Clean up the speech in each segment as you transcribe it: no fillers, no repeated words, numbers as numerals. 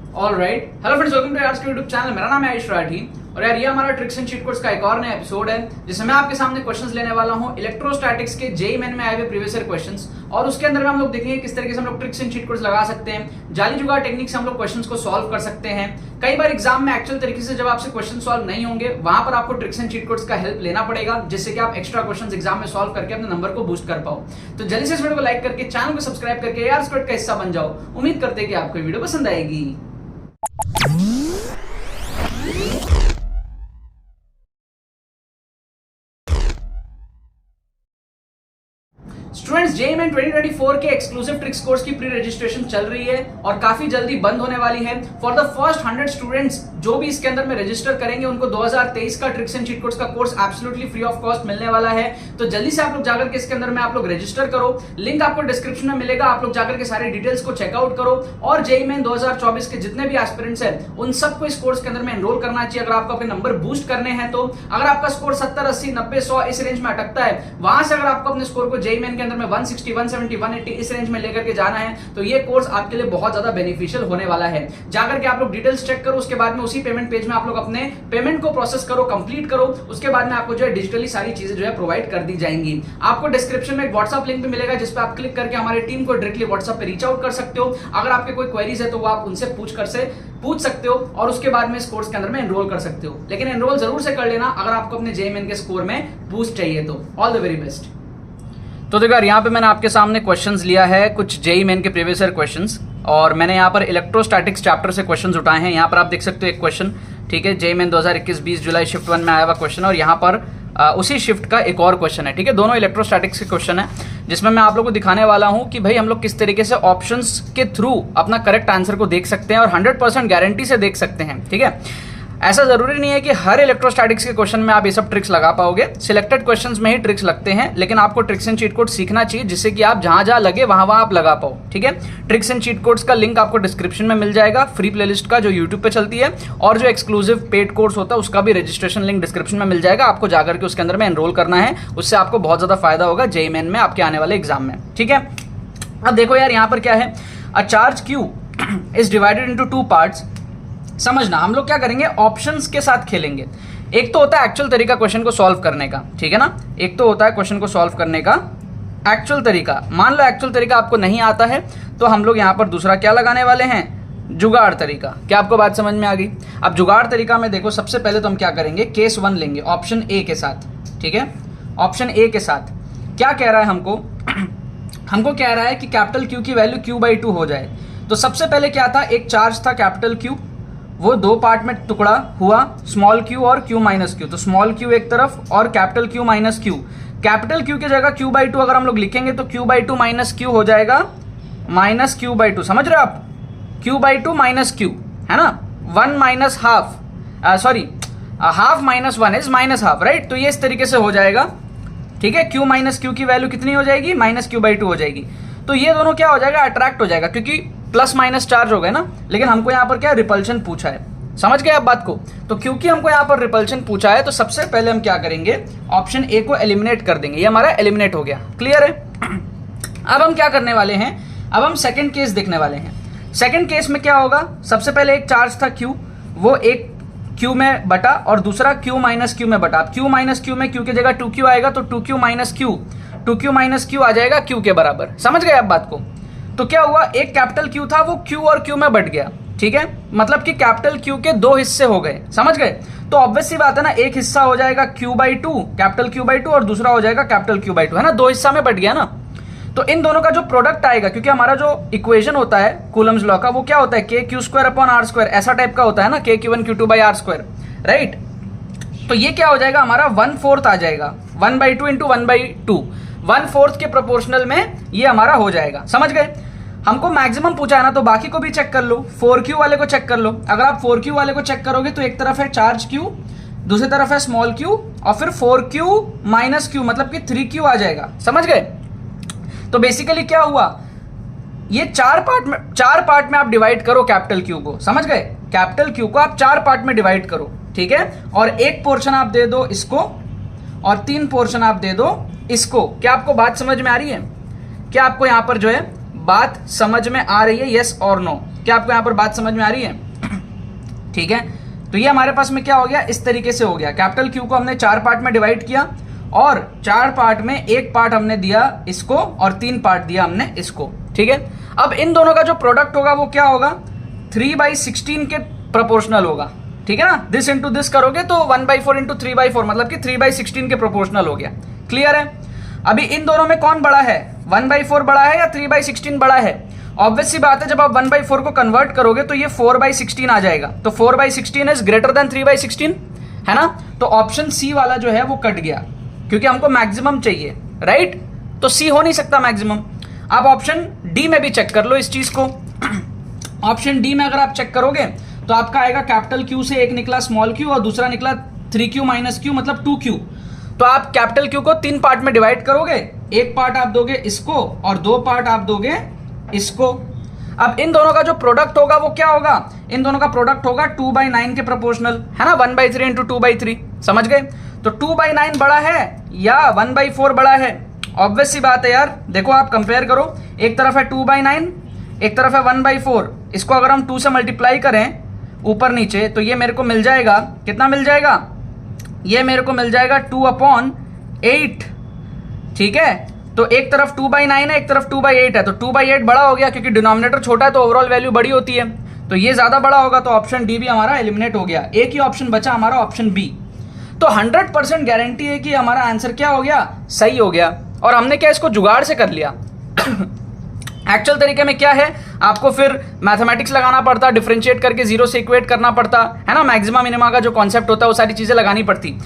Alright, hello friends, welcome to यार्स के YouTube channel. मेरा नाम है आयुष राठी और यार ये हमारा ट्रिक्स एंड चीट कोड्स का एक और नया एपिसोड है जिसमें मैं आपके सामने क्वेश्चंस लेने वाला हूं इलेक्ट्रोस्टैटिक्स के जेईई मेन में आए हुए प्रीवियस ईयर क्वेश्चंस, और उसके अंदर में हम लोग देखेंगे किस तरीके से हम लोग ट्रिक्स एंड चीट कोड्स लगा सकते हैं, जाली जुगाड़ टेक्निक से हम लोग क्वेश्चंस को सॉल्व कर सकते हैं। कई बार एग्जाम में एक्चुअल तरीके से जब आपसे क्वेश्चन सॉल्व नहीं होंगे वहां पर आपको ट्रिक्स एंड चीट कोड्स का हेल्प लेना पड़ेगा, जिससे कि आप एक्स्ट्रा क्वेश्चंस एग्जाम में सॉल्व करके अपने नंबर को बूस्ट कर पाओ। तो जल्दी से इस वीडियो को लाइक करके चैनल को सब्सक्राइब करके यार स्क्वाड का हिस्सा बन जाओ। उम्मीद करते हैं कि आपको वीडियो पसंद आएगी। स्टूडेंट्स, जेईई मेन 2024 के एक्सक्लूसिव ट्रिक्स कोर्स की प्री रजिस्ट्रेशन चल रही है और काफी जल्दी बंद होने वाली है। फॉर द फर्स्ट 100 स्टूडेंट्स जो भी इसके अंदर में रजिस्टर करेंगे उनको 2023 का ट्रिक्स एंड चीट कोड्स का course absolutely free of cost मिलने वाला है। तो जल्दी से आप लोग जाकर के इसके अंदर में आप लोग रजिस्टर करो, लिंक आपको डिस्क्रिप्शन में मिलेगा। आप लोग जाकर के सारे डिटेल्स को चेकआउट करो और जेईई मेन 2024 के जितने भी एस्पिरेंट्स हैं उन सबको इस कोर्स के अंदर में एनरोल करना चाहिए अगर आपको अपने नंबर बूस्ट करने हैं। तो अगर आपका स्कोर 70, 80, 90, 100 इस रेंज में अटकता है, वहां से अगर आपको अपने स्कोर को जेईई मेन के अंदर में 160, 170, 180 इस रेंज में लेकर के जाना है तो ये कोर्स आपके लिए बहुत ज्यादा बेनिफिशियल होने वाला है। जाकर के आप लोग डिटेल्स चेक करो, उसके बाद में उसी पेमेंट पेज में आप लोग अपने पेमेंट को प्रोसेस करो, कंप्लीट करो। उसके बाद में आपको जो है डिजिटली सारी चीजें जो है प्रोवाइड कर दी जाएंगी। आपको डिस्क्रिप्शन में एक व्हाट्सएप लिंक भी मिलेगा जिस पर आप क्लिक करके हमारी टीम को डायरेक्टली व्हाट्सएप पे रीच आउट कर सकते हो। अगर आपके कोई क्वेरीज है तो वो आप उनसे पूछ सकते हो और उसके बाद में इस कोर्स के अंदर में एनरोल कर सकते हो। लेकिन एनरोल जरूर से कर लेना अगर आपको अपने जेईई मेन के स्कोर में बूस्ट चाहिए तो। All the very best. तो देखो यार, यहाँ पे मैंने आपके सामने क्वेश्चंस लिया है, कुछ जेईई मेन के प्रीवियस ईयर क्वेश्चंस, और मैंने यहाँ पर इलेक्ट्रोस्टैटिक्स चैप्टर से क्वेश्चंस उठाए हैं। यहाँ पर आप देख सकते हो एक क्वेश्चन, ठीक है, जेईई मेन 2021-20 जुलाई शिफ्ट 1 में आया हुआ क्वेश्चन, और यहाँ पर उसी शिफ्ट का एक और क्वेश्चन है, ठीक है। दोनों इलेक्ट्रोस्टैटिक्स के क्वेश्चन है जिसमें मैं आप लोगों को दिखाने वाला हूँ कि भाई हम लोग किस तरीके से ऑप्शंस के थ्रू अपना करेक्ट आंसर को देख सकते हैं और 100% गारंटी से देख सकते हैं, ठीक है। ऐसा जरूरी नहीं है कि हर इलेक्ट्रोस्टैटिक्स के क्वेश्चन में आप ये सब ट्रिक्स लगा पाओगे, सिलेक्टेड क्वेश्चंस में ही ट्रिक्स लगते हैं, लेकिन आपको ट्रिक्स एंड चीट कोड सीखना चाहिए जिससे कि आप जहां जहां लगे वहां वहां आप लगा पाओ, ठीक है। ट्रिक्स एंड चीट कोड्स का लिंक आपको डिस्क्रिप्शन में मिल जाएगा, फ्री प्लेलिस्ट का जो यूट्यूब पे चलती है, और जो एक्सक्लूसिव पेड कोर्स होता है उसका भी रजिस्ट्रेशन लिंक डिस्क्रिप्शन में मिल जाएगा। आपको जाकर के उसके अंदर में एनरोल करना है, उससे आपको बहुत ज्यादा फायदा होगा जेईई मेन में आपके आने वाले एग्जाम में, ठीक है। अब देखो यार, यहाँ पर क्या है, a charge Q is divided into 2 parts. समझना, हम लोग क्या करेंगे, ऑप्शंस के साथ खेलेंगे। एक तो होता है एक्चुअल तरीका क्वेश्चन को सॉल्व करने का, ठीक है ना। एक तो होता है क्वेश्चन को सॉल्व करने का एक्चुअल तरीका। मान लो एक्चुअल तरीका आपको नहीं आता है तो हम लोग यहाँ पर दूसरा क्या लगाने वाले हैं, जुगाड़ तरीका। क्या आपको बात समझ में आ गई? अब जुगाड़ तरीका में देखो, सबसे पहले तो हम क्या करेंगे, केस 1 लेंगे ऑप्शन ए के साथ, ठीक है। ऑप्शन ए के साथ क्या कह रहा है हमको हमको कह रहा है कि कैपिटल क्यू की वैल्यू Q/2 हो जाए। तो सबसे पहले क्या था, एक चार्ज था कैपिटल क्यू, वो 2 पार्ट में टुकड़ा हुआ, स्मॉल क्यू और Q-Q। तो स्मॉल क्यू एक तरफ और कैपिटल Q-Q। कैपिटल क्यू की जगह Q/2 अगर हम लोग लिखेंगे तो Q/2 माइनस क्यू हो जाएगा माइनस Q/2। समझ रहे हो आप, Q/2 माइनस क्यू है ना, 1 minus half, sorry half minus 1 is minus half, right. तो ये इस तरीके से हो जाएगा, ठीक है। Q-Q की वैल्यू कितनी हो जाएगी, माइनस Q/2 हो जाएगी। तो ये दोनों क्या हो जाएगा, अट्रैक्ट हो जाएगा, क्योंकि प्लस माइनस चार्ज हो गए ना। लेकिन हमको यहाँ पर क्या रिपल्शन पूछा है, समझ गए आप बात को। तो क्योंकि हमको यहाँ पर रिपल्शन पूछा है तो सबसे पहले हम क्या करेंगे, ऑप्शन ए को एलिमिनेट कर देंगे। ये हमारा एलिमिनेट हो गया, क्लियर है। अब हम क्या करने वाले हैं, अब हम सेकंड केस देखने वाले हैं। सेकंड केस में क्या होगा, सबसे पहले एक चार्ज था Q, वो एक Q में बटा और दूसरा Q-Q में बटा। अब Q-Q में Q की जगह 2Q आएगा तो 2Q-Q, 2Q-Q आ जाएगा Q के बराबर। समझ गए आप बात को। तो क्या हुआ, एक कैपिटल Q था वो Q और Q में बट गया, ठीक है। मतलब कि कैपिटल Q के 2 हिस्से हो गए, समझ गए। तो ऑब्वियस सी बात है ना, एक हिस्सा हो जाएगा Q/2, कैपिटल Q/2, और दूसरा हो जाएगा कैपिटल Q/2, है ना। 2 हिस्सा में बट गया ना। तो इन दोनों का जो प्रोडक्ट आएगा, क्योंकि हमारा जो इक्वेशन होता है कूलम्स लॉ का, वो क्या होता है, KQ² ऐसा टाइप का होता है ना, KQ1Q2/R², राइट। तो ये क्या हो जाएगा, हमारा 1/4 आ जाएगा, 1/2 इंटू 1/2, 1/4 के प्रोपोर्शनल में ये हमारा हो जाएगा। समझ गए। हमको मैक्सिमम पूछा है ना, तो बाकी को भी चेक कर लो, 4Q वाले को चेक कर लो। अगर आप 4Q वाले को चेक करोगे तो एक तरफ है चार्ज Q, दूसरी तरफ है स्मॉल q, और फिर 4Q-Q मतलब कि 3Q आ जाएगा। समझ गए। तो बेसिकली क्या हुआ, ये चार पार्ट में आप डिवाइड करो कैपिटल Q को। समझ गए, कैपिटल Q को आप 4 पार्ट में डिवाइड करो, ठीक है। और एक पोर्शन आप दे दो इसको और 3 पोर्शन आप दे दो इसको। क्या आपको बात समझ में आ रही है? क्या आपको यहां पर जो है बात समझ में आ रही है? यस और नो? क्या आपको यहाँ पर बात समझ में आ रही है? ठीक है, तो ये हमारे पास में क्या हो गया, इस तरीके से हो गया। कैपिटल क्यू को हमने 4 पार्ट में डिवाइड किया और 4 पार्ट में 1 पार्ट हमने दिया इसको और 3 पार्ट दिया हमने इसको। ठीक है, अब इन दोनों का जो प्रोडक्ट होगा वो क्या होगा, 3/16 के प्रोपोर्शनल होगा। ठीक है ना, दिस इंटू दिस करोगे तो 1/4 इंटू 3/4 मतलब कि 3/16 के प्रोपोर्शनल हो गया। क्लियर है? अभी इन दोनों में कौन बड़ा है, 1/4 बड़ा है या 3/16 बड़ा है? ऑब्वियस सी बात है, जब आप 1/4 को कन्वर्ट करोगे तो ये 4/16 आ जाएगा, तो 4/16 इज ग्रेटर देन 3/16, है ना। तो ऑप्शन सी वाला जो है वो कट गया क्योंकि हमको मैक्सिमम चाहिए, राइट। तो सी हो नहीं सकता मैक्सिमम। आप ऑप्शन डी में भी चेक कर लो इस चीज को। ऑप्शन डी में अगर आप चेक करोगे तो आपका आएगा कैपिटल क्यू से एक निकला स्मॉल क्यू और दूसरा निकला 3q माइनस क्यू मतलब 2q। तो आप कैपिटल क्यू को 3 पार्ट में डिवाइड करोगे, 1 पार्ट आप दोगे इसको और 2 पार्ट आप दोगे इसको। अब इन दोनों का जो प्रोडक्ट होगा वो क्या होगा, इन दोनों का प्रोडक्ट होगा 2/9 के प्रोपोर्शनल, है ना, 1/3 इंटू 2/3। समझ गए? तो 2/9 बड़ा है या 1/4 बड़ा है? ऑब्वियस सी बात है यार, देखो आप कंपेयर करो, एक तरफ है 2/9, एक तरफ है 1/4। इसको अगर हम 2 से मल्टीप्लाई करें ऊपर नीचे तो ये मेरे को मिल जाएगा, कितना मिल जाएगा, ये मेरे को मिल जाएगा 2/8। ठीक है, तो एक तरफ 2/9 है, एक तरफ 2/8 है, तो 2/8 बड़ा हो गया क्योंकि डिनोमिनेटर छोटा है तो ओवरऑल वैल्यू बड़ी होती है, तो ये ज्यादा बड़ा होगा। तो ऑप्शन डी भी हमारा एलिमिनेट हो गया, एक ही ऑप्शन बचा हमारा ऑप्शन बी। तो 100% गारंटी है कि हमारा आंसर क्या हो गया, सही हो गया। और हमने क्या इसको जुगाड़ से कर लिया। एक्चुअल तरीके में क्या है, आपको फिर मैथमेटिक्स लगाना पड़ता, डिफरेंशिएट करके 0 से इक्वेट करना पड़ता, है ना, मैक्सिमा मिनिमा का जो कॉन्सेप्ट होता है वो सारी चीजें लगानी पड़ती।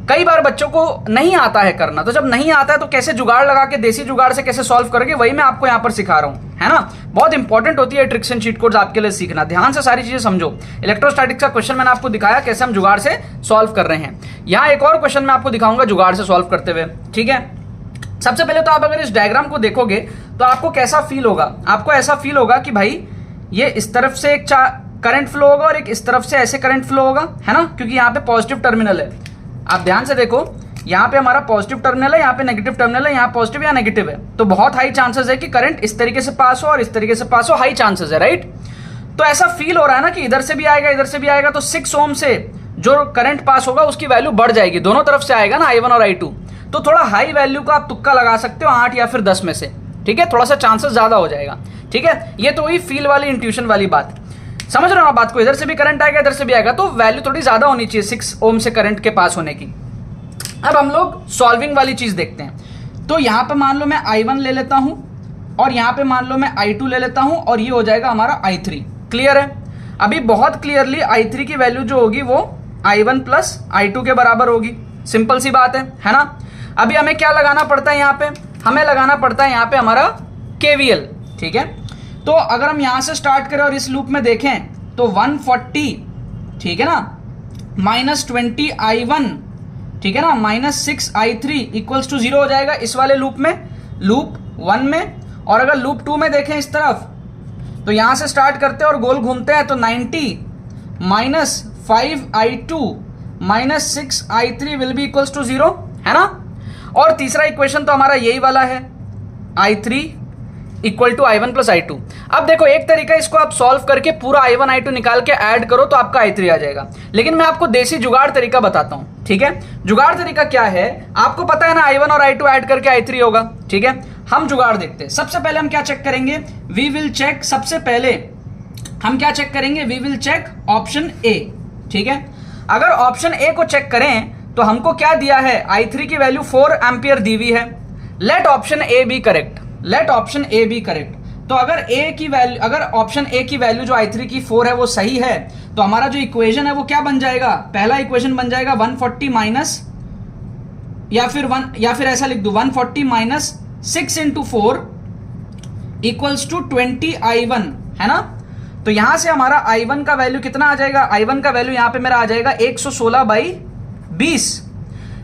कई बार बच्चों को नहीं आता है करना, तो जब नहीं आता है तो कैसे जुगाड़ लगा के, देसी जुगाड़ से कैसे सॉल्व करोगे, वही मैं आपको यहाँ पर सिखा रहा हूँ, है ना। बहुत इंपॉर्टेंट होती है ट्रिक्स एंड चीट कोड्स आपके लिए सीखना, ध्यान से सारी चीजें समझो। इलेक्ट्रोस्टैटिक्स का क्वेश्चन मैंने आपको दिखाया कैसे हम जुगाड़ से सॉल्व कर रहे हैं। यहाँ एक और क्वेश्चन मैं आपको दिखाऊंगा जुगाड़ से सॉल्व करते हुए। ठीक है, सबसे पहले तो आप अगर इस डायग्राम को देखोगे तो आपको कैसा फील होगा, आपको ऐसा फील होगा कि भाई ये इस तरफ से एक करंट फ्लो होगा और एक इस तरफ से ऐसे करंट फ्लो होगा, है ना, क्योंकि यहाँ पे पॉजिटिव टर्मिनल है। आप ध्यान से देखो, यहाँ पे हमारा पॉजिटिव टर्मिनल है, यहाँ पे नेगेटिव टर्मिनल है, यहाँ पॉजिटिव या नेगेटिव है, तो बहुत हाई चांसेस है कि करंट इस तरीके से पास हो और इस तरीके से पास हो, हाई चांसेस है, राइट। तो ऐसा फील हो रहा है ना कि इधर से भी आएगा इधर से भी आएगा, तो 6 ओम से जो करंट पास होगा उसकी वैल्यू बढ़ जाएगी, दोनों तरफ से आएगा ना, I1 और I2। तो थोड़ा हाई वैल्यू का आप तुक्का लगा सकते हो 8 या फिर 10 में से। ठीक है, थोड़ा सा चांसेस ज्यादा हो जाएगा। ठीक है, ये तो वही फील वाली इंट्यूशन वाली बात, समझ रहे हो आप बात को, इधर से भी करंट आएगा इधर से भी आएगा, तो वैल्यू थोड़ी ज्यादा होनी चाहिए 6 ओम से करंट के पास होने की। अब हम लोग सॉल्विंग वाली चीज देखते हैं। तो यहां पे मान लो मैं I1 ले लेता हूं और यहां पे मान लो मैं I2 ले लेता हूं और ये हो जाएगा हमारा I3। क्लियर है? अभी बहुत क्लियरली I3 की वैल्यू जो होगी वो I1 प्लस I2 के बराबर होगी, सिंपल सी बात है ना। अभी हमें क्या लगाना पड़ता है यहाँ पे, हमें लगाना पड़ता है यहाँ पे हमारा KVL। ठीक है, तो अगर हम यहाँ से स्टार्ट करें और इस लूप में देखें तो 140, ठीक है ना, -20 I1, ठीक है ना, -6 I3 इक्वल्स टू 0 हो जाएगा इस वाले लूप में, लूप 1 में। और अगर लूप 2 में देखें इस तरफ, तो यहां से स्टार्ट करते हैं और गोल घूमते हैं, तो 90 -5 I2 -6 I3 will be equals to 0, है ना। और तीसरा इक्वेशन तो हमारा यही वाला है, I3 equal to I1 plus I2। अब देखो एक तरीका, इसको आप सॉल्व करके पूरा I1 I2 निकाल के ऐड करो तो आपका I3 आ जाएगा, लेकिन मैं आपको देसी जुगाड़ तरीका बताता हूं। ठीक है, जुगाड़ तरीका क्या है, आपको पता है ना, I1 और I2 ऐड करके I3 होगा। ठीक है, हम जुगाड़ देखते हैं। सबसे पहले हम क्या चेक करेंगे, वी विल चेक, सबसे पहले हम क्या चेक करेंगे, we will check option A. ठीक है, अगर ऑप्शन ए को चेक करें तो हमको क्या दिया है, I3 की वैल्यू 4 एम्पियर दी हुई है। Let option A B correct, let option A B correct. तो अगर ए की वैल्यू, अगर ऑप्शन ए की वैल्यू जो I3 की 4 है वो सही है, तो हमारा जो इक्वेशन है वो क्या बन जाएगा, पहला इक्वेशन बन जाएगा 140 माइनस, या फिर ऐसा लिख दो 140 minus 6 into 4 equals to 20 I1, है ना। तो यहां से हमारा I1 का वैल्यू कितना आ जाएगा, I1 का वैल्यू यहां पे मेरा आ जाएगा 116/20।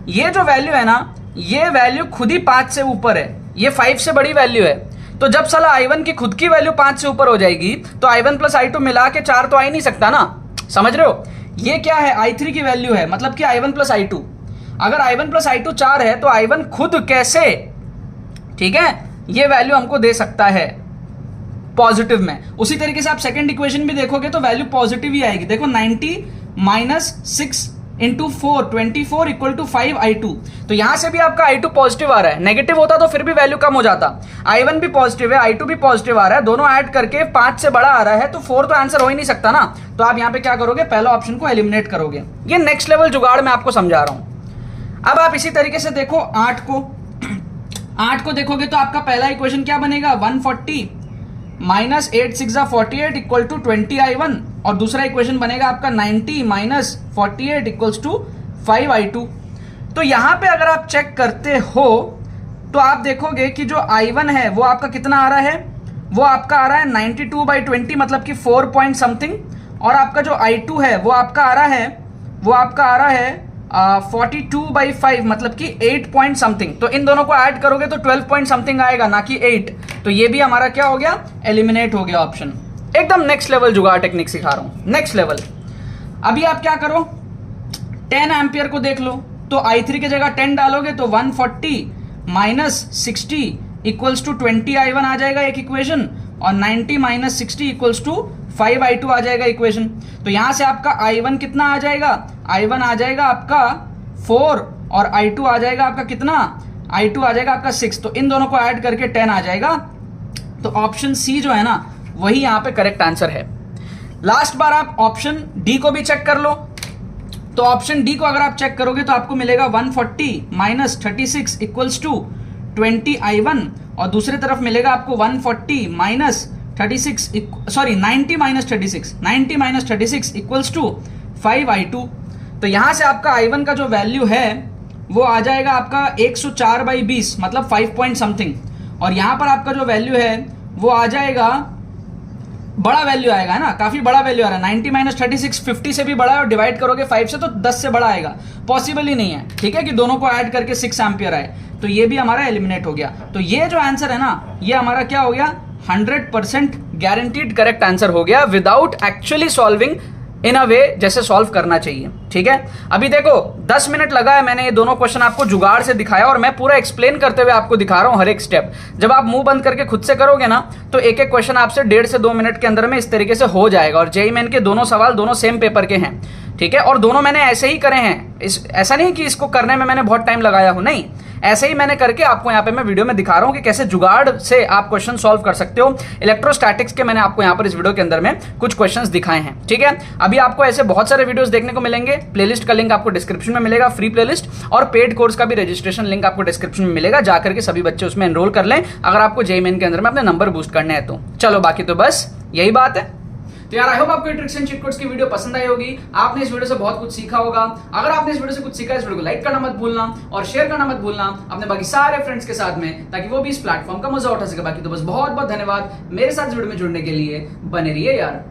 ये जो वैल्यू है ना, ये वैल्यू खुद ही 5 से ऊपर है, ये 5 से बड़ी वैल्यू है। तो जब साला I1 की खुद की वैल्यू 5 से ऊपर हो जाएगी तो I1 प्लस I2 मिला के 4 तो आ ही नहीं सकता ना, समझ रहे हो। ये क्या है, I3 की वैल्यू है, मतलब कि I1 प्लस I2। अगर I1 प्लस I2 4 है तो I1 खुद कैसे, ठीक है, ये वैल्यू हमको दे सकता है। पॉजिटिव में। उसी तरीके से आप सेकंड इक्वेशन भी देखोगे तो वैल्यू पॉजिटिव ही आएगी। देखो 90 minus 6 into 4 24 equal to 5i2। तो यहां से भी आपका i2 पॉजिटिव आ रहा है, नेगेटिव होता तो फिर भी वैल्यू कम हो जाता। i1 भी पॉजिटिव है, i2 भी पॉजिटिव आ रहा है, दोनों ऐड करके 5 से बड़ा आ रहा है, तो 4 तो आंसर हो ही नहीं सकता ना। तो आप यहां पे क्या करोगे, पहला ऑप्शन को एलिमिनेट करोगे। ये नेक्स्ट लेवल जुगाड़ मैं आपको समझा रहा हूं। अब आप इसी तरीके से देखो 8 को देखोगे तो आपका पहला इक्वेशन क्या बनेगा, 140 माइनस 8 6 48 इक्वल टू 20i1, और दूसरा इक्वेशन बनेगा आपका 90 माइनस 48 इक्वल्स टू 5i2। तो यहां पे अगर आप चेक करते हो तो आप देखोगे कि जो i1 है वो आपका कितना आ रहा है, वो आपका आ रहा है 92/20 मतलब कि 4 पॉइंट समथिंग, और आपका जो i2 है वो आपका आ रहा है 42/5 मतलब कि 8 पॉइंट समथिंग। तो इन दोनों को ऐड करोगे तो 12 पॉइंट समथिंग आएगा, ना कि 8। तो ये भी हमारा क्या हो गया, एलिमिनेट हो गया ऑप्शन। एकदम नेक्स्ट लेवल जुगाड़ टेक्निक सिखा रहा हूं, नेक्स्ट लेवल। अभी आप क्या करो, 10 एम्पियर को देख लो, तो i3 की जगह 10 डालोगे तो 140 माइनस 60 इक्वल्स टू 20i1 आ जाएगा एक इक्वेशन, और 90 माइनस 60 इक्वल्स टू 5i2 आ जाएगा इक्वेशन। तो यहां से आपका i1 कितना आ जाएगा, i1 आ जाएगा आपका 4, और i2 आ जाएगा आपका कितना, i2 आ जाएगा आपका 6। तो इन दोनों को ऐड करके 10 आ जाएगा। तो ऑप्शन सी जो है ना वही यहां पे करेक्ट आंसर है। लास्ट बार आप ऑप्शन डी को भी चेक कर लो। तो ऑप्शन डी को अगर आप चेक करोगे तो आपको मिलेगा 140 माइनस 36 इक्वल्स टू 20i1, और दूसरी तरफ मिलेगा आपको 140 minus 90 minus 36 equals to 5i2। तो यहां से आपका i1 का जो वैल्यू है वो आ जाएगा आपका 104/20 मतलब 5 पॉइंट समथिंग, और यहां पर आपका जो वैल्यू है वो आ जाएगा, बड़ा वैल्यू आएगा ना, काफी बड़ा वैल्यू आ रहा है। 90 माइनस 36 50 से भी बड़ा है, और डिवाइड करोगे 5 से तो 10 से बड़ा आएगा, पॉसिबल ही नहीं है। ठीक है कि दोनों को ऐड करके 6 एम्पियर आए, तो ये भी हमारा एलिमिनेट हो गया। तो ये जो आंसर है ना ये हमारा क्या हो गया, 100% गारंटीड करेक्ट आंसर हो गया, विदाउट एक्चुअली सॉल्विंग इन अ वे जैसे सॉल्व करना चाहिए। ठीक है, अभी देखो 10 मिनट लगा है, मैंने ये दोनों क्वेश्चन आपको जुगाड़ से दिखाया, और मैं पूरा एक्सप्लेन करते हुए आपको दिखा रहा हूं हर एक स्टेप। जब आप मुंह बंद करके खुद से करोगे ना तो एक एक क्वेश्चन आपसे 1.5 से 2 मिनट के अंदर में इस तरीके से हो जाएगा। और जेईई मेन के दोनों सवाल दोनों सेम पेपर के हैं। ठीक है, और दोनों मैंने ऐसे ही करे हैं, ऐसा नहीं कि इसको करने में मैंने बहुत टाइम लगाया हूं, नहीं, ऐसे ही मैंने करके आपको यहाँ पे मैं वीडियो में दिखा रहा हूँ कि कैसे जुगाड़ से आप क्वेश्चन सॉल्व कर सकते हो। इलेक्ट्रोस्टैटिक्स के मैंने आपको यहाँ पर इस वीडियो के अंदर में कुछ क्वेश्चंस दिखाए हैं। ठीक है, अभी आपको ऐसे बहुत सारे वीडियोस देखने को मिलेंगे। प्लेलिस्ट का लिंक आपको डिस्क्रिप्शन में मिलेगा, फ्री प्लेलिस्ट, और पेड कोर्स का भी रजिस्ट्रेशन लिंक आपको डिस्क्रिप्शन में मिलेगा, जाकर के सभी बच्चे उसमें एनरोल कर लें अगर आपको जेईई मेन के अंदर में अपने नंबर बूस्ट करने हैं तो। चलो बाकी तो बस यही बात है। तो यार आई होप आपको ट्रिक्स एंड चीट कोड्स की वीडियो पसंद आई होगी, आपने इस वीडियो से बहुत कुछ सीखा होगा। अगर आपने इस वीडियो से कुछ सीखा, इस वीडियो को लाइक करना मत भूलना और शेयर करना मत भूलना अपने बाकी सारे फ्रेंड्स के साथ में, ताकि वो भी इस प्लेटफॉर्म का मजा उठा सके। बाकी तो बस बहुत बहुत धन्यवाद मेरे साथ इस वीडियो में जुड़ने के लिए, बने रहिए यार।